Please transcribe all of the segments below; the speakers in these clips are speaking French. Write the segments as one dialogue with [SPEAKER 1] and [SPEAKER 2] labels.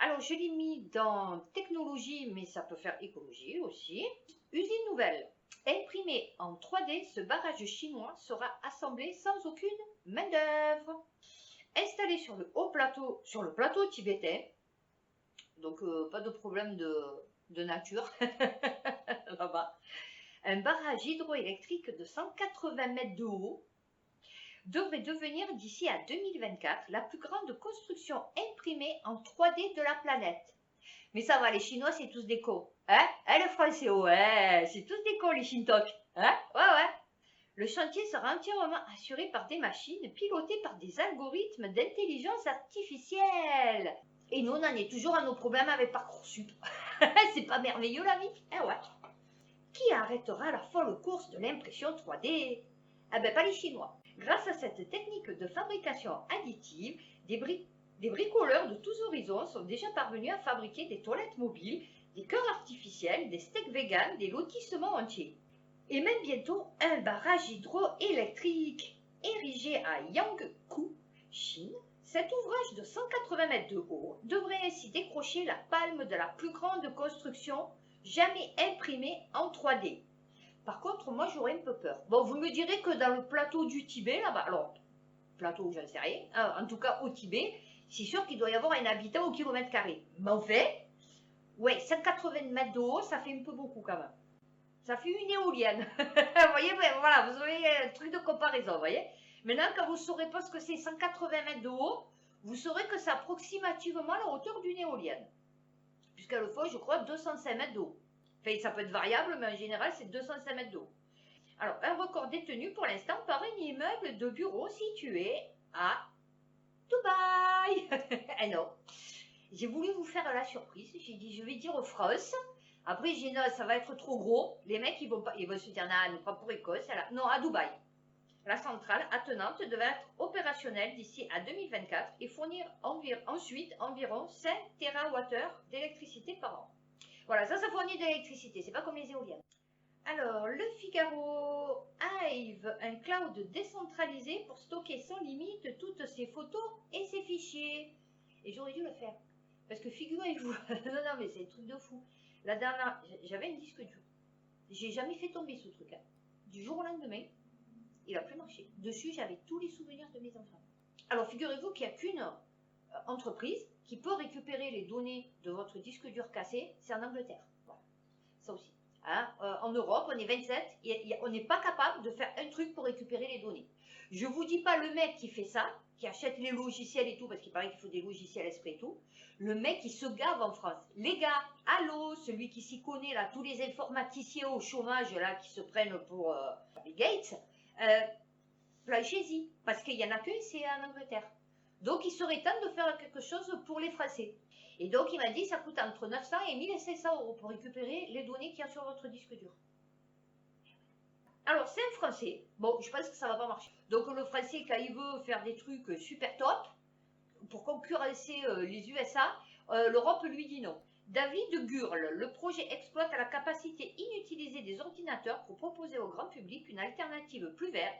[SPEAKER 1] Alors, je l'ai mis dans technologie, mais ça peut faire écologie aussi. Usine nouvelle. Imprimé en 3D, ce barrage chinois sera assemblé sans aucune main-d'œuvre. Installé sur le plateau tibétain, donc pas de problème de nature là-bas. Un barrage hydroélectrique de 180 mètres de haut devrait devenir d'ici à 2024 la plus grande construction imprimée en 3D de la planète. Mais ça va, les Chinois, c'est tous des cons. Hein, les Français, ouais, c'est tous des cons, les Shintok. Hein, ouais. Le chantier sera entièrement assuré par des machines pilotées par des algorithmes d'intelligence artificielle. Et nous, on en est toujours à nos problèmes avec Parcoursup. C'est pas merveilleux, la vie? Ouais. Qui arrêtera la folle course de l'impression 3D? Ah ben, pas les Chinois. Grâce à cette technique de fabrication additive, des bricoleurs de tous horizons sont déjà parvenus à fabriquer des toilettes mobiles, des cœurs artificiels, des steaks véganes, des lotissements entiers. Et même bientôt un barrage hydroélectrique. Érigé à Yangkou, Chine, cet ouvrage de 180 mètres de haut devrait ainsi décrocher la palme de la plus grande construction jamais imprimée en 3D. Par contre, moi j'aurais un peu peur. Bon, vous me direz que dans le plateau du Tibet, là-bas, alors, plateau, j'en sais rien, en tout cas au Tibet, c'est sûr qu'il doit y avoir un habitant au kilomètre carré. Mais en fait, ouais, 180 mètres de haut, ça fait un peu beaucoup quand même. Ça fait une éolienne. Vous voyez, voilà, vous avez un truc de comparaison, vous voyez. Maintenant, quand vous ne saurez pas ce que c'est 180 mètres de haut, vous saurez que c'est approximativement la hauteur d'une éolienne. Puisqu'elle fait, je crois, 205 mètres de haut. Enfin, ça peut être variable, mais en général, c'est 205 mètres de haut. Alors, un record détenu pour l'instant par un immeuble de bureau situé à Dubaï. Eh non, j'ai voulu vous faire la surprise. J'ai dit, je vais dire France. Après, j'ai dit, non, ça va être trop gros. Les mecs, ils vont se dire, non, nous prend pour Écosse. Non, à Dubaï. La centrale attenante devait être opérationnelle d'ici à 2024 et fournir ensuite environ 5 TWh d'électricité par an. Voilà, ça fournit de l'électricité, c'est pas comme les éoliennes. Alors, le Figaro, Hive, un cloud décentralisé pour stocker sans limite toutes ses photos et ses fichiers. Et j'aurais dû le faire. Parce que figurez-vous, non, mais c'est un truc de fou. La dernière, j'avais un disque dur. J'ai jamais fait tomber ce truc. Du jour au lendemain, il a plus marché. Dessus, j'avais tous les souvenirs de mes enfants. Alors, figurez-vous qu'il n'y a qu'une entreprise qui peut récupérer les données de votre disque dur cassé, c'est en Angleterre. Voilà. Ça aussi. Hein, en Europe, on est 27, on n'est pas capable de faire un truc pour récupérer les données. Je vous dis pas le mec qui fait ça, qui achète les logiciels et tout, parce qu'il paraît qu'il faut des logiciels esprit et tout. Le mec qui se gave en France. Les gars, allô, celui qui s'y connaît là, tous les informaticiens au chômage là qui se prennent pour Bill Gates, planchez-y, parce qu'il y en a qu'un, c'est en Angleterre. Donc il serait temps de faire quelque chose pour les Français. Et donc il m'a dit ça coûte entre 900 et 1500 euros pour récupérer les données qu'il y a sur votre disque dur. Alors c'est un Français, bon je pense que ça va pas marcher. Donc le Français quand il veut faire des trucs super top, pour concurrencer les USA, l'Europe lui dit non. David Gurle, le projet exploite la capacité inutilisée des ordinateurs pour proposer au grand public une alternative plus verte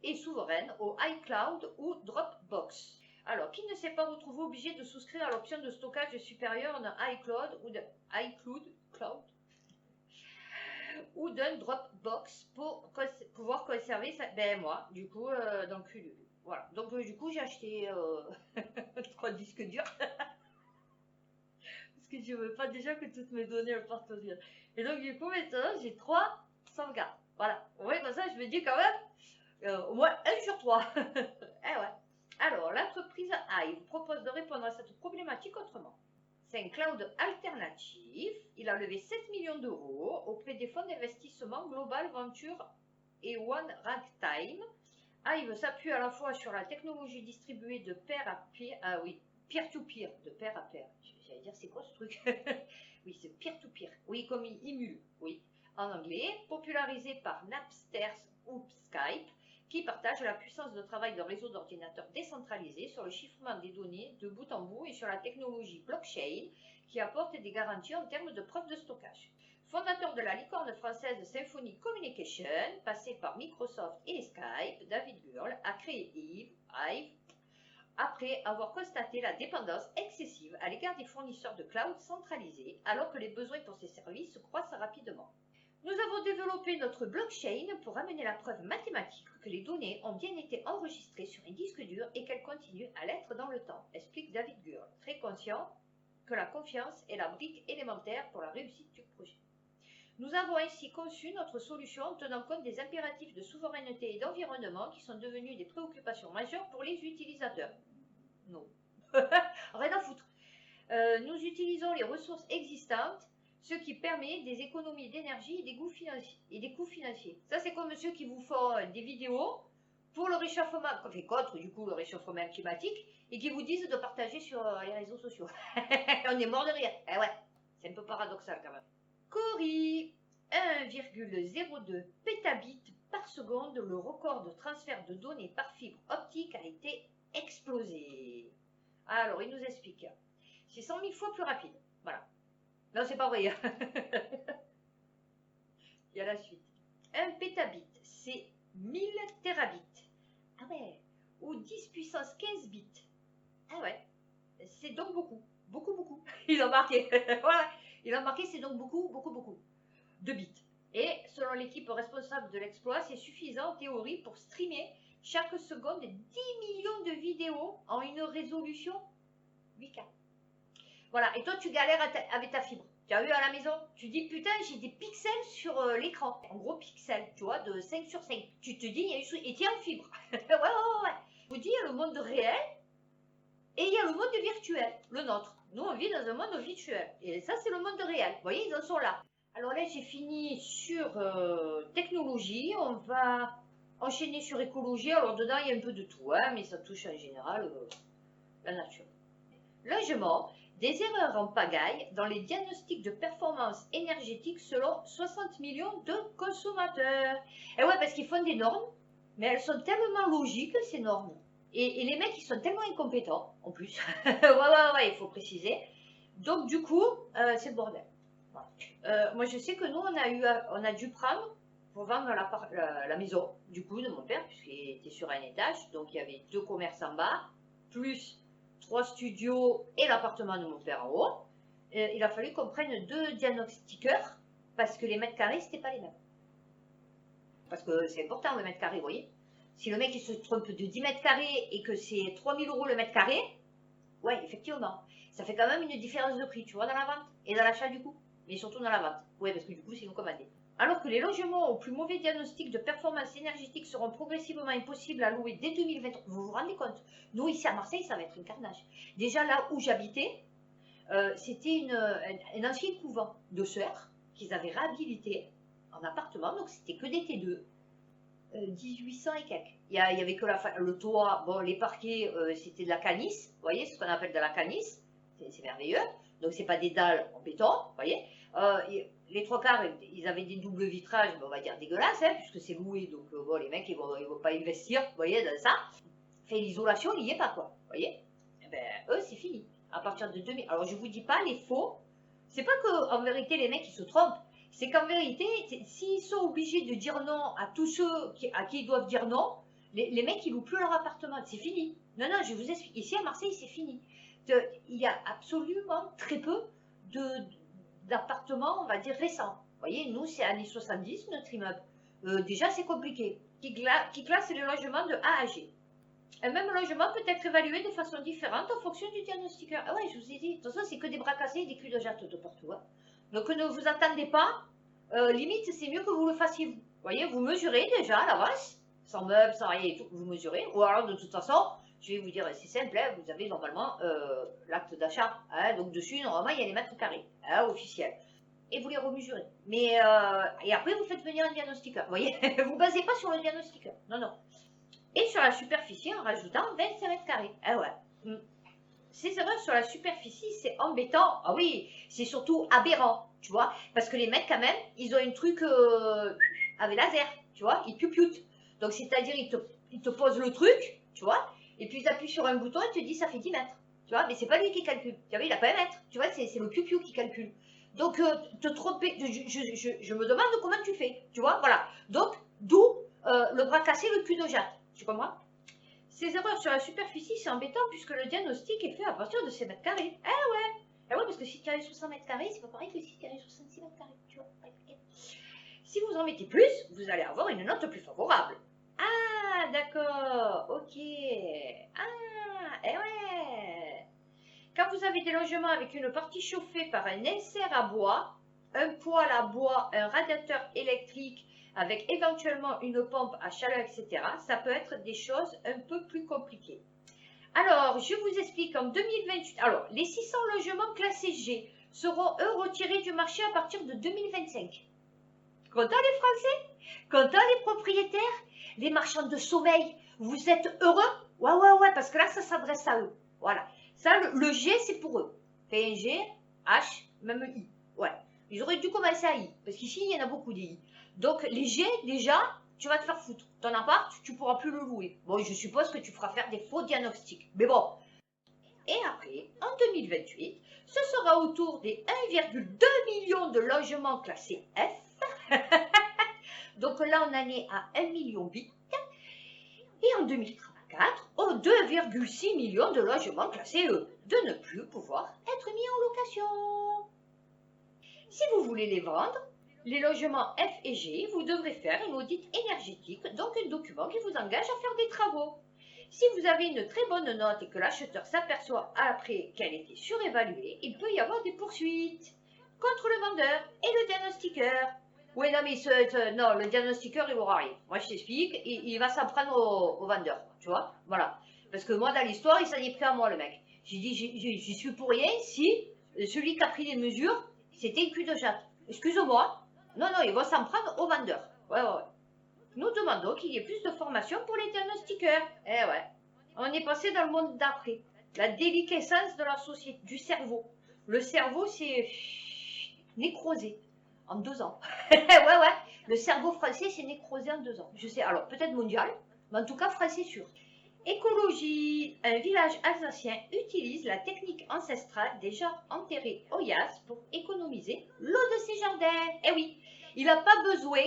[SPEAKER 1] et souveraine au iCloud ou Dropbox. Alors, qui ne s'est pas retrouvé obligé de souscrire à l'option de stockage supérieure d'un iCloud ou d'un Dropbox pour pouvoir conserver ça? Ben moi, du coup, dans le cul. Voilà, donc du coup j'ai acheté 3 disques durs parce que je veux pas déjà que toutes mes données partent au vide. Et donc du coup maintenant j'ai 3 sauvegardes. Voilà, oui comme ça je me dis quand même au moins 1 sur 3. Eh ouais. Alors l'entreprise Hive propose de répondre à cette problématique autrement. C'est un cloud alternatif. Il a levé 7 millions d'euros auprès des fonds d'investissement Global Venture et One Ragtime. Hive s'appuie à la fois sur la technologie distribuée de pair à peer, peer-to-peer, de pair à pair. J'allais dire, c'est quoi ce truc? Oui, c'est peer-to-peer. Oui, comme Imul, oui, en anglais, popularisé par Napster ou Skype, qui partage la puissance de travail de réseaux d'ordinateurs décentralisés sur le chiffrement des données de bout en bout et sur la technologie blockchain, qui apporte des garanties en termes de preuve de stockage. Fondateur de la licorne française Symphony Communication, passé par Microsoft et Skype, David Gurle a créé Hive, après avoir constaté la dépendance excessive à l'égard des fournisseurs de cloud centralisés, alors que les besoins pour ces services croissent rapidement. Nous avons développé notre blockchain pour amener la preuve mathématique que les données ont bien été enregistrées sur un disque dur et qu'elles continuent à l'être dans le temps, explique David Gurr, très conscient que la confiance est la brique élémentaire pour la réussite du projet. Nous avons ainsi conçu notre solution en tenant compte des impératifs de souveraineté et d'environnement qui sont devenus des préoccupations majeures pour les utilisateurs. Non. Rien à foutre. Nous utilisons les ressources existantes, ce qui permet des économies d'énergie et des coûts financiers. Ça, c'est comme ceux qui vous font des vidéos pour le réchauffement, contre du coup le réchauffement climatique, et qui vous disent de partager sur les réseaux sociaux. On est mort de rire. Eh ouais, c'est un peu paradoxal quand même. Cori, 1,02 pétabits par seconde, le record de transfert de données par fibre optique a été explosé. Alors, il nous explique. C'est 100 000 fois plus rapide. Voilà. Non, c'est pas vrai. Il y a la suite. 1 pétabit, c'est 1000 terabits. Ah ouais. Ou 10 puissance 15 bits. Ah ouais. C'est donc beaucoup. Beaucoup, beaucoup. Il a marqué. Voilà. Il a marqué, c'est donc beaucoup, beaucoup, beaucoup de bits. Et selon l'équipe responsable de l'exploit, c'est suffisant en théorie pour streamer chaque seconde 10 millions de vidéos en une résolution 8K. Voilà, et toi tu galères avec ta fibre. Tu as vu à la maison, tu dis putain j'ai des pixels sur l'écran. En gros pixels, tu vois, de 5 sur 5. Tu te dis, il y a une souris, et tu es en fibre. ouais. Je vous dis, il y a le monde réel et il y a le monde virtuel, le nôtre. Nous on vit dans un monde virtuel. Et ça c'est le monde réel. Vous voyez, ils en sont là. Alors là j'ai fini sur technologie. On va enchaîner sur écologie. Alors dedans il y a un peu de tout, hein, mais ça touche en général la nature. Logement. Des erreurs en pagaille dans les diagnostics de performance énergétique selon 60 millions de consommateurs. Et ouais, parce qu'ils font des normes, mais elles sont tellement logiques, ces normes. Et les mecs, ils sont tellement incompétents, en plus. ouais, il faut préciser. Donc, du coup, c'est le bordel. Voilà. Moi, je sais que nous, on a dû prendre pour vendre la maison, du coup, de mon père, puisqu'il était sur un étage. Donc, il y avait 2 commerces en bas, plus 3 studios et l'appartement de mon père en haut. Il a fallu qu'on prenne 2 diagnostiqueurs parce que les mètres carrés, c'était pas les mêmes. Parce que c'est important le mètre carré, vous voyez. Si le mec il se trompe de 10 mètres carrés et que c'est 3000 € le mètre carré, ouais, effectivement, ça fait quand même une différence de prix, tu vois, dans la vente et dans l'achat du coup. Mais surtout dans la vente. Ouais, parce que du coup, c'est nous commander. Alors que les logements au plus mauvais diagnostic de performance énergétique seront progressivement impossibles à louer dès 2023. Vous vous rendez compte? Nous, ici à Marseille, ça va être un carnage. Déjà là où j'habitais, c'était un ancien couvent de sœurs qu'ils avaient réhabilité en appartement, donc c'était que des T2. 1800 et quelques. Il y avait que le toit, bon, les parquets, c'était de la canisse, vous voyez, ce qu'on appelle de la canisse, c'est merveilleux. Donc, c'est pas des dalles en béton, vous voyez. Les 3/4, ils avaient des doubles vitrages, on va dire dégueulasses, hein, puisque c'est loué, donc bon, les mecs, ils vont pas investir, vous voyez, dans ça. Fait l'isolation, il n'y est pas, quoi, vous voyez. Et ben, eux, c'est fini. À partir de 2000. Alors, je vous dis pas, les faux, c'est pas qu'en vérité, les mecs, ils se trompent. C'est qu'en vérité, s'ils sont obligés de dire non à tous ceux à qui ils doivent dire non, les mecs, ils louent plus leur appartement. C'est fini. Non, je vous explique. Ici, à Marseille, c'est fini. Il y a absolument très peu d'appartements, on va dire, récents. Vous voyez, nous, c'est années 70, notre immeuble. Déjà, c'est compliqué. Qui classe les logements de A à G. Un même logement peut être évalué de façon différente en fonction du diagnostiqueur. Ah ouais, je vous ai dit. De toute façon, c'est que des bras cassés et des culs de jatte de partout. Hein. Donc, ne vous attendez pas. Limite, c'est mieux que vous le fassiez vous. Vous voyez, vous mesurez déjà à l'avance. Sans meubles, sans rien et tout. Vous mesurez. Ou alors, de toute façon, je vais vous dire, c'est simple. Hein, vous avez normalement l'acte d'achat. Hein, donc, dessus, normalement, il y a les mètres carrés. Hein, officiels. Et vous les remesurez. Mais, et après, vous faites venir un diagnostiqueur. Vous voyez, vous ne basez pas sur le diagnostiqueur. Non. Et sur la superficie en rajoutant 25 mètres carrés. Ah ouais. Ces erreurs sur la superficie, c'est embêtant. Ah oui, c'est surtout aberrant, tu vois. Parce que les mecs, quand même, ils ont un truc avec laser, tu vois. Ils pioupioutent. Donc, c'est-à-dire, ils te posent le truc, tu vois. Et puis, ils appuient sur un bouton et te disent, ça fait 10 mètres. Tu vois, mais c'est pas lui qui calcule. Tu vois, il n'a pas un mètre. Tu vois, c'est le piou-piou qui calcule. Donc, te tromper, je me demande comment tu fais. Tu vois, voilà. Donc, d'où le bras cassé, le cul de jatte. Tu comprends? Ces erreurs sur la superficie, c'est embêtant puisque le diagnostic est fait à partir de ces mètres carrés. Ah ouais, parce que si tu arrives sur 100 mètres carrés, c'est pas pareil que si tu arrives sur 66 mètres carrés, tu vois. Si vous en mettez plus, vous allez avoir une note plus favorable. Ah, d'accord, ok. Ah, ouais. Quand vous avez des logements avec une partie chauffée par un insert à bois, un poêle à bois, un radiateur électrique, avec éventuellement une pompe à chaleur, etc., ça peut être des choses un peu plus compliquées. Alors, je vous explique en 2028. Alors, les 600 logements classés G seront, eux, retirés du marché à partir de 2025. Content les Français? Content les propriétaires? Les marchands de sommeil? Vous êtes heureux? Ouais, parce que là, ça s'adresse à eux. Voilà. Ça, le G, c'est pour eux. Fait un G, H, même I. Ouais. Ils auraient dû commencer à I. Parce qu'ici, il y en a beaucoup des I. Donc, les G, déjà, tu vas te faire foutre. Ton appart, tu ne pourras plus le louer. Bon, je suppose que tu feras faire des faux diagnostics. Mais bon. Et après, en 2028, ce sera autour des 1,2 million de logements classés F. Donc là, on en est à 1,8 million. Et en 2034, aux 2,6 millions de logements classés E, de ne plus pouvoir être mis en location. Si vous voulez les vendre, les logements F et G, vous devrez faire un audit énergétique, donc un document qui vous engage à faire des travaux. Si vous avez une très bonne note et que l'acheteur s'aperçoit après qu'elle était surévaluée, il peut y avoir des poursuites contre le vendeur et le diagnostiqueur. Oui, non, mais non, le diagnostiqueur, il aura rien. Moi, je t'explique, il va s'en prendre au vendeur, tu vois, voilà. Parce que moi, dans l'histoire, il s'en est pris à moi, le mec. J'ai dit, j'y suis pour rien si celui qui a pris les mesures, c'était une cul de jatte. Excuse-moi. Non, il va s'en prendre au vendeur. Ouais. Nous demandons qu'il y ait plus de formation pour les diagnostiqueurs. Eh ouais. On est passé dans le monde d'après. La déliquescence de la société, du cerveau. Le cerveau, c'est nécrosé en 2 ans. ouais. Le cerveau français, c'est nécrosé en 2 ans. Je sais, alors peut-être mondial, mais en tout cas français sûr. Écologie. Un village alsacien utilise la technique ancestrale des gens enterrés au Yas pour économiser l'eau de ses jardins. Eh oui, il n'a pas besoin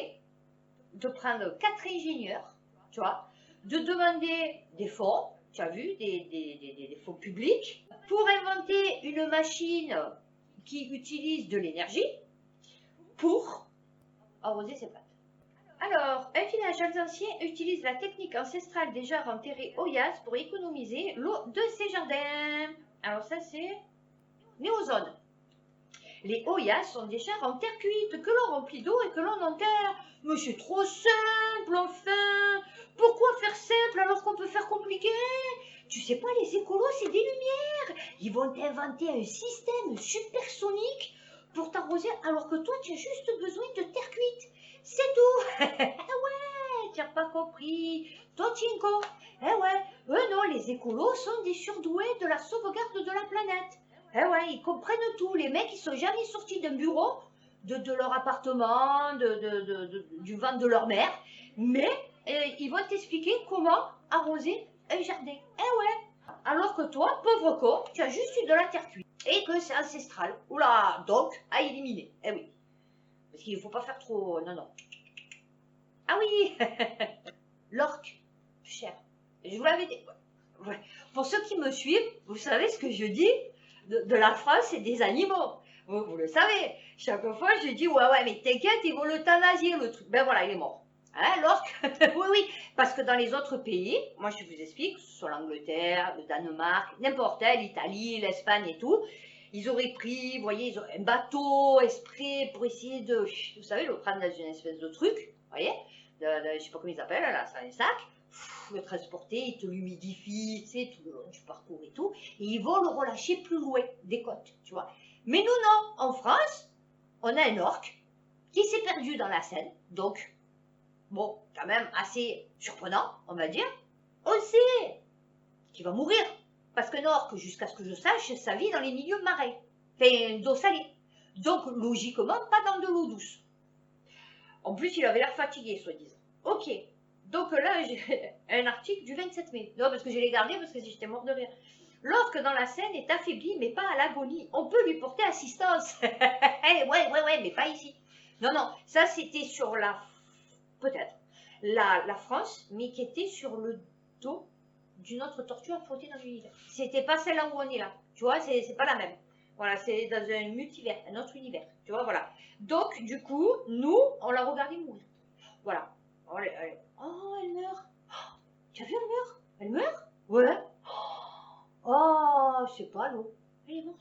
[SPEAKER 1] de prendre 4 ingénieurs, tu vois, de demander des fonds, tu as vu, des fonds publics, pour inventer une machine qui utilise de l'énergie pour arroser ses plantes. Alors, un village alsacien utilise la technique ancestrale des jarres enterrés au Yas pour économiser l'eau de ses jardins. Alors ça, c'est néozone. Les Oyas sont des jarres en terre cuite que l'on remplit d'eau et que l'on enterre. Mais c'est trop simple, enfin. Pourquoi faire simple alors qu'on peut faire compliqué? Tu sais pas, les écolos, c'est des lumières. Ils vont inventer un système supersonique pour t'arroser alors que toi, tu as juste besoin de terre cuite. C'est tout. Ah ouais, tu n'as pas compris. Toi, tu es un con. Eh ouais, eux non, les écolos sont des surdoués de la sauvegarde de la planète. Eh ouais, ils comprennent tout. Les mecs, ils sont jamais sortis d'un bureau, de leur appartement, du ventre de leur mère, mais ils vont t'expliquer comment arroser un jardin. Eh ouais. Alors que toi, pauvre con, tu as juste eu de la terre cuite et que c'est ancestral. Oula, donc à éliminer. Eh oui. Parce qu'il ne faut pas faire trop... Non. Ah oui. L'orque, cher. Je vous l'avais dit. Ouais. Pour ceux qui me suivent, vous savez ce que je dis de la France et des animaux. Vous le savez. Chaque fois, je dis, ouais, mais t'inquiète, ils vont l'euthanasier, le truc. Ben voilà, il est mort. Hein, l'orque? Oui. Parce que dans les autres pays, moi je vous explique, sur l'Angleterre, le Danemark, n'importe quel, l'Italie, l'Espagne et tout, ils auraient pris, vous voyez, ils ont un bateau exprès pour essayer de, vous savez, le prendre dans une espèce de truc, vous voyez, je sais pas comment ils appellent, là, c'est un sac, le transporter, ils te l'humidifient, tu sais, tout le long du parcours et tout, et ils vont le relâcher plus loin des côtes, tu vois. Mais nous, non, en France, on a un orque qui s'est perdu dans la Seine, donc, bon, quand même assez surprenant, on va dire. On sait qu'il va mourir, parce qu'un orque, jusqu'à ce que je sache, ça vit dans les milieux marais, enfin, d'eau salée. Donc, logiquement, pas dans de l'eau douce. En plus, il avait l'air fatigué, soi-disant. Ok. Donc là, j'ai un article du 27 mai. Non, parce que je l'ai gardé parce que j'étais mort de rire. L'orque dans la Seine est affaibli, mais pas à l'agonie. On peut lui porter assistance. ouais, mais pas ici. Non, ça c'était sur la... Peut-être. La France, mais qui était sur le dos d'une autre tortue à flotter dans l'univers. C'était pas celle-là où on est là. Tu vois, c'est pas la même. Voilà, c'est dans un multivers, un autre univers. Tu vois, voilà. Donc, du coup, nous, on l'a regardé mourir. Voilà. Oh, elle meurt. Oh, tu as vu, elle meurt? Elle meurt? Ouais. Oh, je sais pas, non. Elle est morte.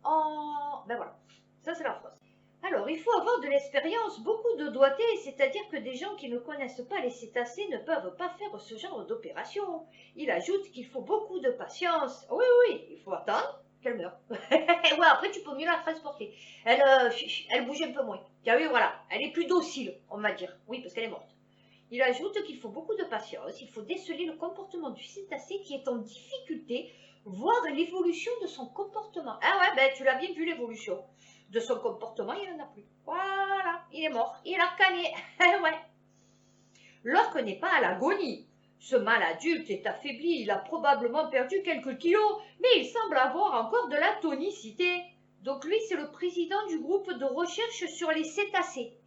[SPEAKER 1] Oh, ben voilà. Ça, c'est la phrase. Alors, il faut avoir de l'expérience, beaucoup de doigté, c'est-à-dire que des gens qui ne connaissent pas les cétacés ne peuvent pas faire ce genre d'opération. Il ajoute qu'il faut beaucoup de patience. Oui, oui, il faut attendre qu'elle meure. Ouais, après, tu peux mieux la transporter. Elle bouge un peu moins. Tu as vu, voilà, elle est plus docile, on va dire. Oui, parce qu'elle est morte. Il ajoute qu'il faut beaucoup de patience, il faut déceler le comportement du cétacé qui est en difficulté, voir l'évolution de son comportement. Ah ouais, ben tu l'as bien vu l'évolution de son comportement, il n'en a plus. Voilà, il est mort, il a cané. Ouais. L'orque n'est pas à l'agonie. Ce mâle adulte est affaibli, il a probablement perdu quelques kilos, mais il semble avoir encore de la tonicité. Donc lui, c'est le président du groupe de recherche sur les cétacés.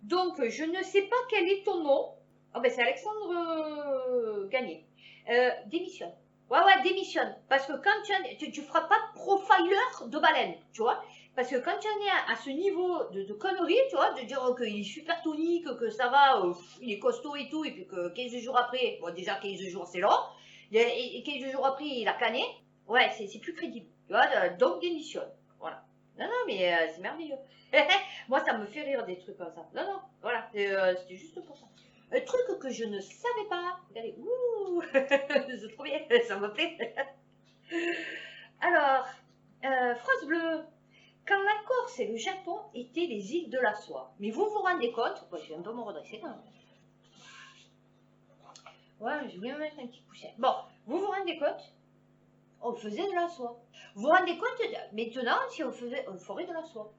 [SPEAKER 1] Donc, je ne sais pas quel est ton nom. Ah ben c'est Alexandre Gagné. Démissionne. Ouais, démissionne. Parce que quand tu feras pas de profiler de baleine, tu vois. Parce que quand tu en es à ce niveau de conneries, tu vois, de dire qu'il est super tonique, que ça va, il est costaud et tout, et puis que 15 jours après, bon déjà 15 jours c'est long, et 15 jours après il a cané, ouais, c'est plus crédible, tu vois, donc démissionne, voilà. Non, mais c'est merveilleux. Moi, ça me fait rire des trucs comme ça. Non, voilà, c'était juste pour ça. Un truc que je ne savais pas. Regardez, ouh, c'est trop bien, ça me plaît. Alors, France Bleue. Quand la Corse et le Japon étaient les îles de la soie. Mais vous vous rendez compte, je vais un peu me redresser quand même. Ouais, je voulais me mettre un petit coussin. Bon, vous vous rendez compte, on faisait de la soie. Vous vous rendez compte, maintenant, si on ferait de la soie.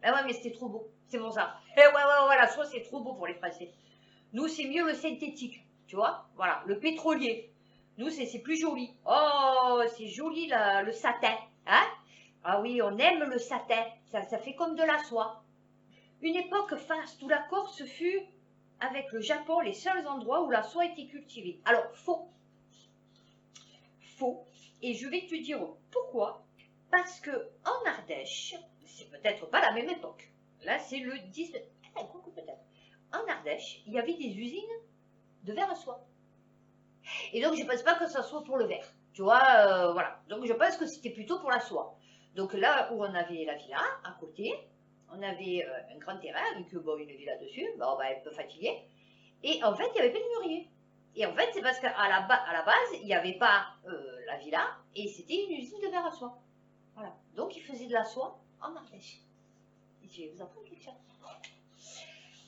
[SPEAKER 1] Ah ouais, mais c'était trop beau. C'est bon ça. Ouais, la soie, c'est trop beau pour les Français. Nous, c'est mieux le synthétique. Tu vois? Voilà, le pétrolier. Nous, c'est plus joli. Oh, c'est joli le satin. Hein? Ah oui, on aime le satin. Ça fait comme de la soie. Une époque faste où la Corse fut, avec le Japon, les seuls endroits où la soie était cultivée. Alors, faux. Faux. Et je vais te dire pourquoi. Parce que en Ardèche, c'est peut-être pas la même époque. Là, c'est le 19... peut-être. En Ardèche, il y avait des usines de verre à soie. Et donc, je ne pense pas que ça soit pour le verre. Tu vois, voilà. Donc, je pense que c'était plutôt pour la soie. Donc, là où on avait la villa, à côté, on avait un grand terrain avec une villa dessus. Bon, un peu fatigué. Et en fait, il n'y avait pas de mûrier. Et en fait, c'est parce qu'à la base, il n'y avait pas la villa et c'était une usine de verre à soie. Voilà. Donc, ils faisaient de la soie en Ardèche. Et je vais vous apprendre quelque chose.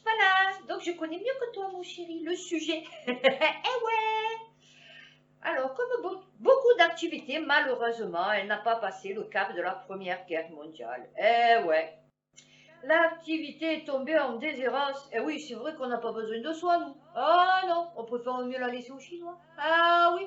[SPEAKER 1] Voilà. Donc, je connais mieux que toi, mon chéri, le sujet. Eh ouais. Alors, comme beaucoup d'activités, malheureusement, elle n'a pas passé le cap de la Première Guerre mondiale. Eh ouais. L'activité est tombée en déshérence. Et oui, c'est vrai qu'on n'a pas besoin de soie, nous. Ah non, on préfère mieux la laisser aux Chinois. Ah oui.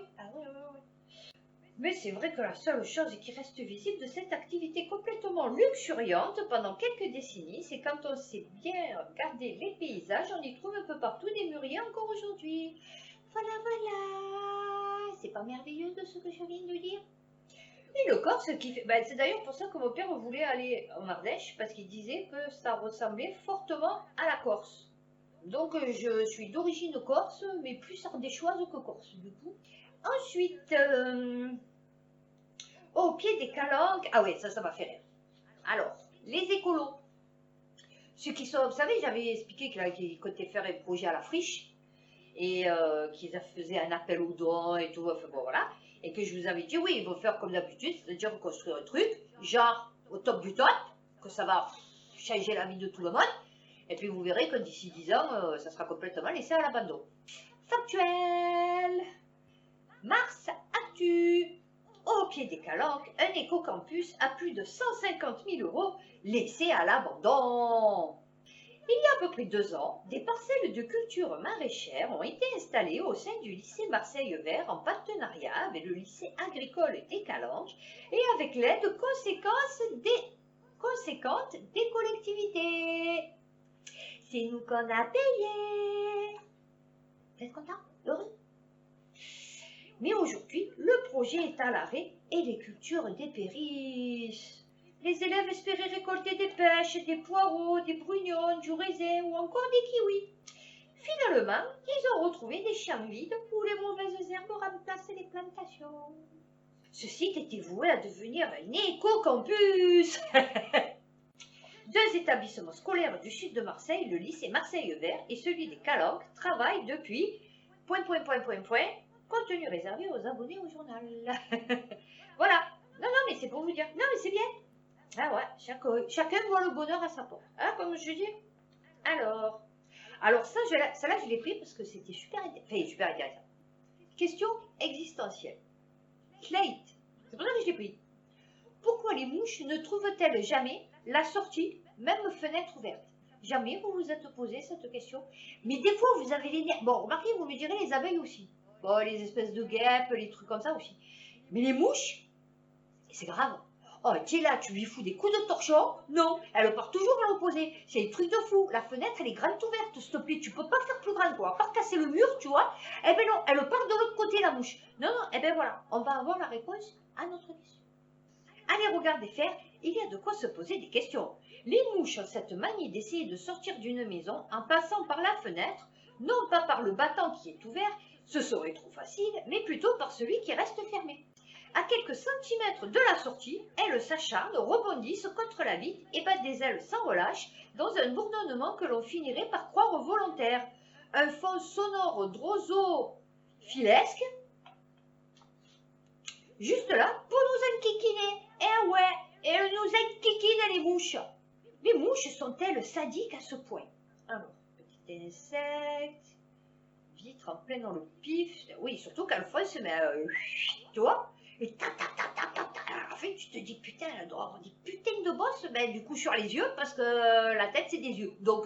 [SPEAKER 1] Mais c'est vrai que la seule chose qui reste visible de cette activité complètement luxuriante pendant quelques décennies, c'est quand on sait bien regarder les paysages, on y trouve un peu partout des mûriers encore aujourd'hui. Voilà. C'est pas merveilleux de ce que je viens de dire? Et le Corse qui fait... c'est d'ailleurs pour ça que mon père voulait aller en Ardèche, parce qu'il disait que ça ressemblait fortement à la Corse. Donc je suis d'origine corse, mais plus ardéchoise que corse, du coup. Ensuite, au pied des calanques... Ah oui, ça m'a fait rire. Alors, les écolos. Ceux qui sont... Vous savez, j'avais expliqué qu'ils comptaient faire un projet à la friche, et qu'ils faisaient un appel aux dons et tout, enfin bon voilà, et que je vous avais dit, oui, ils vont faire comme d'habitude, c'est-à-dire reconstruire un truc, genre au top du top, que ça va changer la vie de tout le monde, et puis vous verrez que d'ici 10 ans, ça sera complètement laissé à l'abandon. Factuel. Mars Actu. Au pied des calanques, un éco-campus à plus de 150 000 € laissé à l'abandon. Il y a à peu près 2 ans, des parcelles de culture maraîchère ont été installées au sein du lycée Marseille Vert en partenariat avec le lycée agricole des Calanques et avec l'aide conséquente des collectivités. C'est nous qu'on a payé. Vous êtes content? Heureux? Mais aujourd'hui, le projet est à l'arrêt et les cultures dépérissent. Les élèves espéraient récolter des pêches, des poireaux, des brugnons, du raisin ou encore des kiwis. Finalement, ils ont retrouvé des champs vides où les mauvaises herbes remplaçaient les plantations. Ce site était voué à devenir un éco-campus. Deux établissements scolaires du sud de Marseille, le lycée Marseille Vert et celui des Calanques, travaillent depuis ... contenu réservé aux abonnés au journal. Voilà. Non, mais c'est pour vous dire. Non, mais c'est bien. Ah ouais, chacun voit le bonheur à sa porte. Hein, comme je dis. Alors ça, celle-là, je l'ai pris parce que c'était super intéressant. Question existentielle. Slate. C'est pour ça que je l'ai pris. Pourquoi les mouches ne trouvent-elles jamais la sortie, même fenêtre ouverte? Jamais vous vous êtes posé cette question. Mais des fois, vous avez les nerfs. Bon, remarquez, vous me direz les abeilles aussi. Bon, les espèces de guêpes, les trucs comme ça aussi. Mais les mouches, c'est grave. Oh, tu es là, tu lui fous des coups de torchon? Non, elle part toujours à l'opposé. C'est un truc de fou. La fenêtre, elle est grande ouverte, s'il te plaît. Tu peux pas faire plus grande, quoi. À part casser le mur, tu vois. Eh ben non, elle part de l'autre côté, la mouche. Non, eh ben voilà. On va avoir la réponse à notre question. Allez, regardez faire, il y a de quoi se poser des questions. Les mouches ont cette manie d'essayer de sortir d'une maison en passant par la fenêtre, non pas par le battant qui est ouvert, ce serait trop facile, mais plutôt par celui qui reste fermé. À quelques centimètres de la sortie, elles s'acharnent, rebondissent contre la vitre et battent des ailes sans relâche dans un bourdonnement que l'on finirait par croire volontaire. Un fond sonore drosophilesque, juste là, pour nous enquiquiner. Eh ouais, elles nous enquiquinent les mouches. Les mouches sont-elles sadiques à ce point? Alors, petit insecte, vitre en plein dans le pif. Oui, surtout qu'Alphonse se met tu vois, et en fait, tu te dis, putain, elle doit avoir des putains de bosses, ben, du coup, sur les yeux, parce que la tête, c'est des yeux. Donc,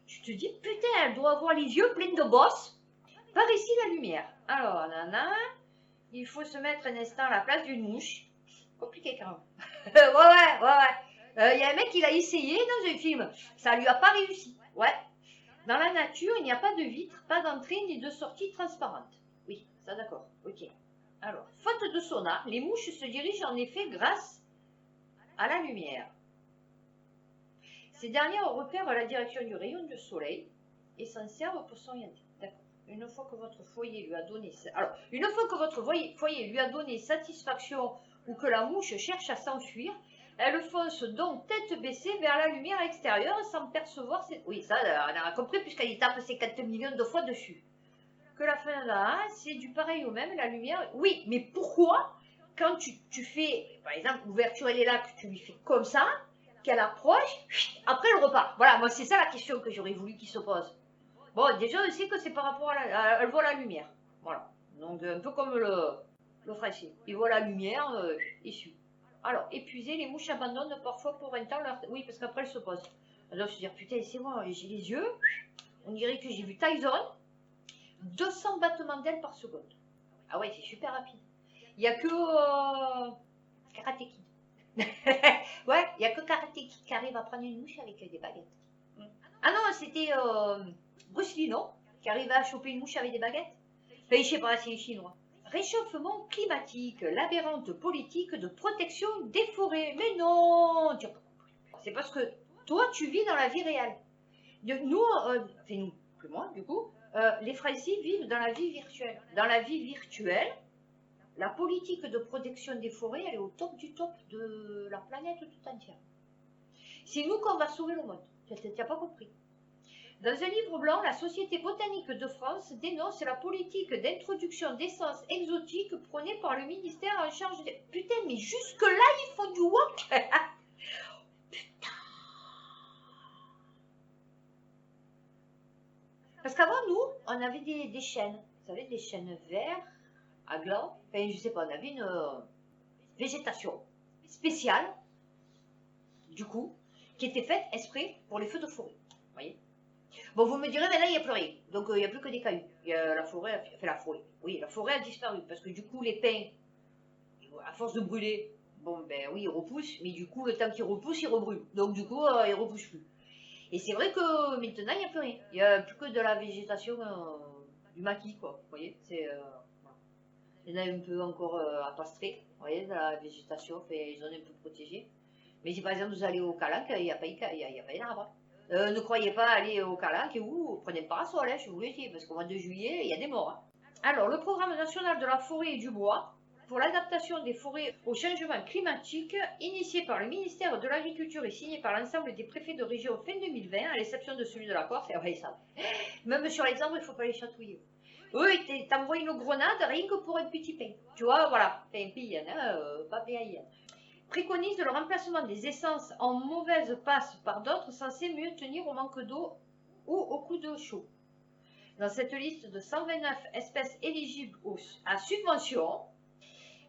[SPEAKER 1] tu te dis, putain, elle doit avoir les yeux pleins de bosses. Par ici, la lumière. Alors, nana, il faut se mettre un instant à la place d'une mouche. Compliqué, quand même. ouais. Il y a un mec qui l'a essayé dans un film. Ça lui a pas réussi. Ouais. Dans la nature, il n'y a pas de vitre, pas d'entrée ni de sortie transparente. Oui, ça d'accord. Ok. Alors, faute de sonar, les mouches se dirigent en effet grâce à la lumière. Ces dernières repèrent la direction du rayon du soleil et s'en servent pour s'orienter. D'accord. Une fois que votre foyer lui a donné, satisfaction ou que la mouche cherche à s'enfuir, elle fonce donc tête baissée vers la lumière extérieure sans percevoir ses... Oui, ça, on a compris puisqu'elle y tape 50 millions de fois dessus. Que la fin là, c'est du pareil au même, la lumière... Oui, mais pourquoi, quand tu fais, par exemple, l'ouverture elle est là, que tu lui fais comme ça, qu'elle approche, après elle repart. Voilà, moi c'est ça la question que j'aurais voulu qu'il se pose. Bon, déjà, on sait que c'est par rapport à elle voit la lumière. Voilà. Donc, un peu comme le fraîchier. Il voit la lumière, il suit. Alors, épuisé, les mouches abandonnent parfois pour un temps leur... Oui, parce qu'après, elles se posent. Elles doivent se dire, putain, c'est moi, j'ai les yeux. On dirait que j'ai vu Tyson. 200 battements d'ailes par seconde. Ah ouais, c'est super rapide. Il n'y a que Karate Kid. Ouais, il n'y a que Karate Kid qui arrive à prendre une mouche avec des baguettes. Ah non, c'était Bruce Lee, non? Qui arrivait à choper une mouche avec des baguettes. Enfin, je sais pas, c'est les Chinois. Réchauffement climatique, l'aberrante politique de protection des forêts. Mais non, tu n'as pas compris. C'est parce que toi, tu vis dans la vie réelle. Nous, enfin nous, que moi, du coup, les Français vivent dans la vie virtuelle. Dans la vie virtuelle, la politique de protection des forêts, elle est au top du top de la planète tout entière. C'est nous qu'on va sauver le monde. Tu n'as pas compris. Dans un livre blanc, la Société botanique de France dénonce la politique d'introduction d'essences exotiques prônée par le ministère en charge de... Putain, mais jusque-là, ils font du wok. Putain. Parce qu'avant, nous, on avait des chênes. Vous savez, des chênes verts, à gland. Enfin, je sais pas, on avait une végétation spéciale, du coup, qui était faite exprès pour les feux de forêt. Vous voyez? Bon, vous me direz, mais là, il n'y a plus rien. Donc, il n'y a plus que des cailloux. La forêt, Oui, la forêt a disparu. Parce que du coup, les pins, à force de brûler, bon, ben oui, ils repoussent. Mais du coup, le temps qu'ils repoussent, ils rebrûlent. Donc, du coup, ils ne repoussent plus. Et c'est vrai que maintenant, il n'y a plus rien. Il n'y a plus que de la végétation du maquis, quoi. Vous voyez? C'est... voilà. Il y en a un peu encore à pastrer, vous voyez, dans la végétation, fait zone un peu protégée. Mais si par exemple vous allez au Calanque, il n'y a pas un arbre. Ne croyez pas aller au Calanque et vous prenez le parasol, je vous le dis, parce qu'au mois de juillet, il y a des morts. Hein. Alors, le programme national de la forêt et du bois pour l'adaptation des forêts au changement climatique, initié par le ministère de l'Agriculture et signé par l'ensemble des préfets de région fin 2020, à l'exception de celui de la Corse, et ça. Même sur les arbres, il ne faut pas les chatouiller. Oui, t'envoies une grenade rien que pour un petit pain. Tu vois, voilà, t'es un paysan, hein, pas paysan. Préconise le remplacement des essences en mauvaise passe par d'autres censées mieux tenir au manque d'eau ou au coup de chaud. Dans cette liste de 129 espèces éligibles à subvention,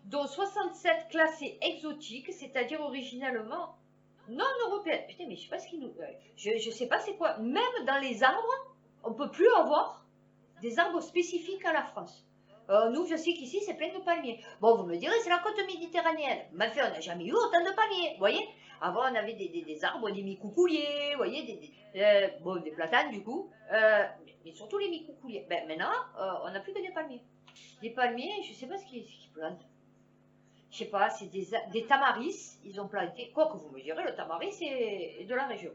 [SPEAKER 1] dont 67 classées exotiques, c'est-à-dire originellement non européennes. Putain, mais je sais pas ce qu'ils nous... Je sais pas c'est quoi. Même dans les arbres, on peut plus avoir des arbres spécifiques à la France. Nous, je sais qu'ici, c'est plein de palmiers. Bon, vous me direz, c'est la côte méditerranéenne. Mais enfin, on n'a jamais eu autant de palmiers, vous voyez. Avant, on avait des arbres, des micoucouliers, vous voyez, bon, des platanes, du coup. Mais surtout les micoucouliers. Ben, maintenant, on n'a plus que des palmiers. Les palmiers, je ne sais pas ce qu'ils plantent. Je sais pas, c'est des tamaris, ils ont planté. Quoi que vous me direz, le tamaris est de la région.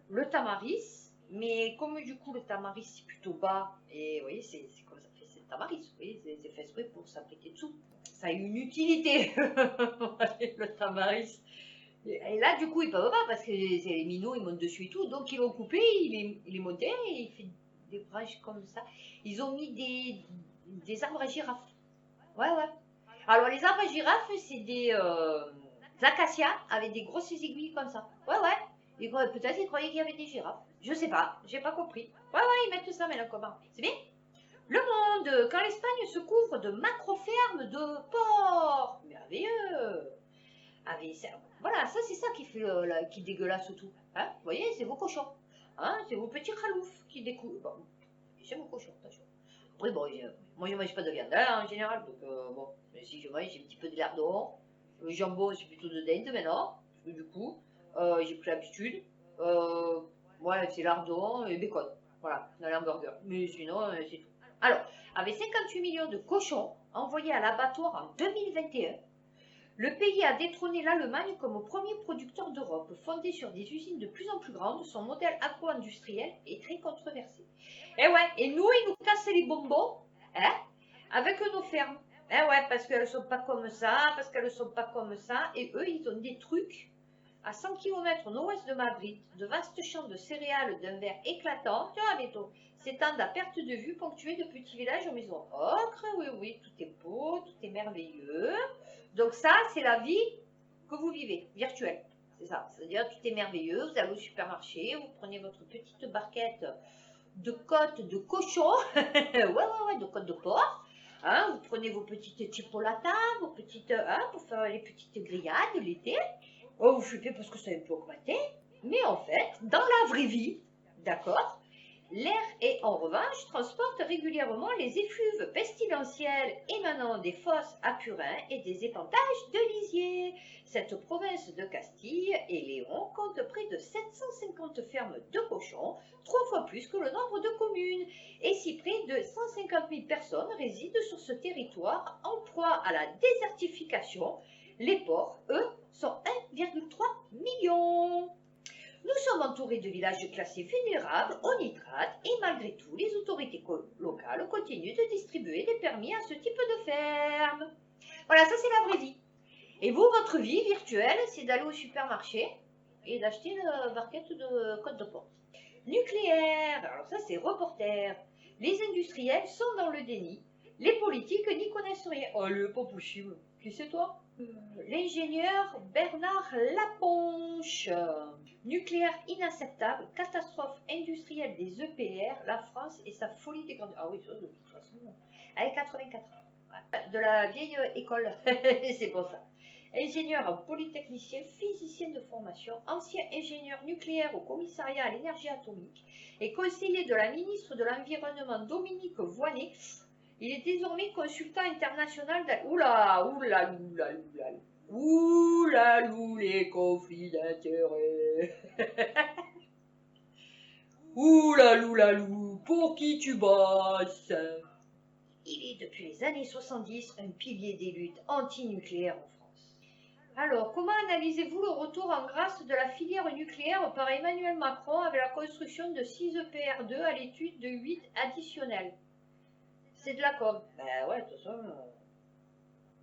[SPEAKER 1] Le tamaris, mais comme du coup le tamaris c'est plutôt bas, et vous voyez, c'est comme ça fait, c'est le tamaris, vous voyez, c'est fait exprès pour s'abriter dessous. Ça a une utilité, le tamaris. Et là, du coup, ils peuvent pas parce que les minots ils montent dessus et tout, donc ils l'ont coupé, il est monté, et il fait des branches comme ça. Ils ont mis des arbres à girafes. Ouais, ouais. Alors, les arbres à girafes, c'est des acacias avec des grosses aiguilles comme ça. Ouais, ouais. Peut-être ils croyaient qu'il y avait des girafes. Je sais pas, j'ai pas compris. Ouais, ouais, ils mettent ça maintenant comment. C'est bien. Le monde, quand l'Espagne se couvre de macro-fermes de porcs. Merveilleux. Voilà, ça c'est ça qui fait qui dégueulasse tout. Hein, vous voyez, c'est vos cochons. Hein, c'est vos petits khaloufs qui découvrent. Bon, c'est vos cochons, attention. Après, bon, moi je mange pas de viande hein, en général, donc bon, si je mange, j'ai un petit peu de lardon. Le jambon, c'est plutôt de dinde maintenant, parce que du coup, j'ai pris l'habitude. Ouais, c'est lardon et bacon, voilà, dans les hamburgers. Mais sinon, c'est tout. Alors, avec 58 millions de cochons envoyés à l'abattoir en 2021, le pays a détrôné l'Allemagne comme premier producteur d'Europe. Fondé sur des usines de plus en plus grandes, son modèle agro-industriel est très controversé. Et ouais, et nous, ils nous cassent les bonbons, hein, avec nos fermes. Eh ouais, parce qu'elles ne sont pas comme ça, parce qu'elles ne sont pas comme ça. Et eux, ils ont des trucs. À 100 km au nord-ouest de Madrid, de vastes champs de céréales d'un vert éclatant, tu vois, Beto, s'étendent à perte de vue, ponctués de petits villages aux maisons ocre. Oui, oui, tout est beau, tout est merveilleux. Donc ça, c'est la vie que vous vivez, virtuelle. C'est ça, c'est-à-dire tout est merveilleux, vous allez au supermarché, vous prenez votre petite barquette de côtes de cochon, ouais, de côtes de porc. Hein, vous prenez vos petites chipolatas, vos petites, pour faire les petites grillades l'été. Oh, vous flippez parce que ça a un peu augmenté. Mais en fait, dans la vraie vie, d'accord, l'air est en revanche transporte régulièrement les effluves pestilentielles émanant des fosses à purin et des épantages de lisier. Cette province de Castille et Léon compte près de 750 fermes de cochons, 3 fois plus que le nombre de communes. Et si près de 150 000 personnes résident sur ce territoire en proie à la désertification, les porcs, eux, sont 1,3 million. Nous sommes entourés de villages classés vulnérables au nitrate et malgré tout, les autorités locales continuent de distribuer des permis à ce type de ferme. Voilà, ça c'est la vraie vie. Et vous, votre vie virtuelle, c'est d'aller au supermarché et d'acheter une barquette de côte de porc. Nucléaire, alors ça c'est reporter. Les industriels sont dans le déni. Les politiques n'y connaissent rien. Oh, le pas possible. Qui c'est toi? L'ingénieur Bernard Laponche. Nucléaire inacceptable, catastrophe industrielle des EPR, la France et sa folie des grandes... Ah oui, ça, de toute façon, avec 84 ans. De la vieille école, c'est pour ça. Ingénieur polytechnicien, physicien de formation, ancien ingénieur nucléaire au commissariat à l'énergie atomique et conseiller de la ministre de l'Environnement Dominique Voynet. Il est désormais consultant international Oulalou, les conflits d'intérêts. Oulalou, pour qui tu bosses? Il est depuis les années 70 un pilier des luttes anti-nucléaires en France. Alors, comment analysez-vous le retour en grâce de la filière nucléaire par Emmanuel Macron avec la construction de 6 EPR2 à l'étude de 8 additionnels? C'est de la com. Ben ouais, de toute façon,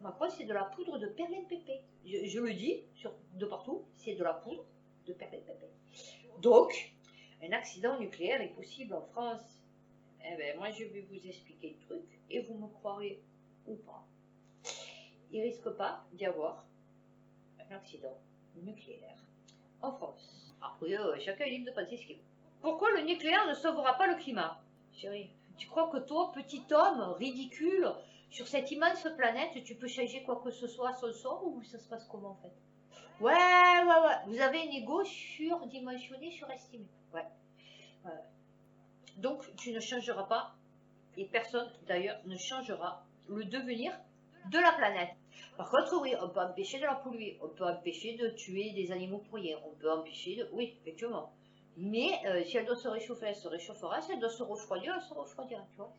[SPEAKER 1] Macron, c'est de la poudre de perlimpépé. Je le dis de partout, c'est de la poudre de perlimpépé. Donc, un accident nucléaire est possible en France. Eh ben, moi, je vais vous expliquer le truc et vous me croirez ou pas. Il ne risque pas d'y avoir un accident nucléaire en France. Après, chacun est libre de penser ce qu'il veut. Pourquoi le nucléaire ne sauvera pas le climat? Chérie, tu crois que toi, petit homme ridicule, sur cette immense planète, tu peux changer quoi que ce soit à son sort ou ça se passe comment en fait? Ouais. Vous avez un ego surdimensionné, surestimé. Ouais. Donc, tu ne changeras pas, et personne d'ailleurs ne changera le devenir de la planète. Par contre, oui, on peut empêcher de la polluer, on peut empêcher de tuer des animaux pour rien, on peut empêcher de... Oui, effectivement. Mais si elle doit se réchauffer, elle se réchauffera. Si elle doit se refroidir, elle se refroidira. Tu vois,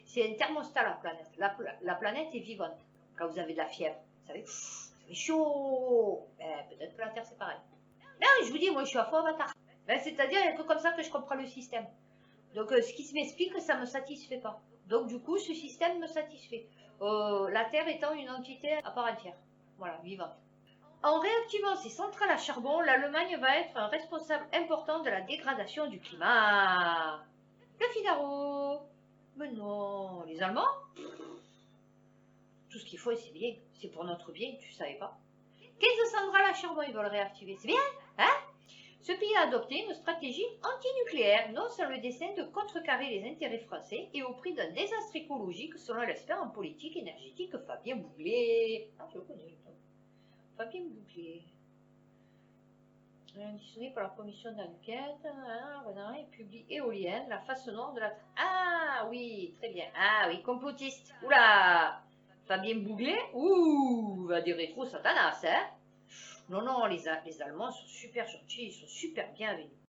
[SPEAKER 1] c'est un thermostat, la planète. La planète est vivante. Quand vous avez de la fièvre, vous savez, ça fait chaud. Peut-être que la Terre, c'est pareil. Là, je vous dis, moi, je suis à fond avatar. C'est-à-dire, il n'y a que comme ça que je comprends le système. Donc, ce qui se m'explique, ça ne me satisfait pas. Donc, du coup, ce système me satisfait. La Terre étant une entité à part entière. Voilà, vivante. En réactivant ces centrales à charbon, l'Allemagne va être un responsable important de la dégradation du climat. Le Figaro. Mais non, les Allemands, tout ce qu'il faut, c'est bien. C'est pour notre bien, tu ne savais pas. 15 centrales à charbon, ils veulent réactiver. C'est bien, hein? Ce pays a adopté une stratégie antinucléaire, non sans le dessein de contrecarrer les intérêts français et au prix d'un désastre écologique, selon l'expert en politique énergétique Fabien Bouglet. Ah, je le connais. Fabien Bouglet. Auditionné par la commission d'enquête, et publie éolienne, la face nord de la... Ah oui, très bien. Ah oui, complotiste. Oula, Fabien Bouglet, ouh, va des rétro satanas, hein. Non, les Allemands sont super gentils, ils sont super bien avec nous.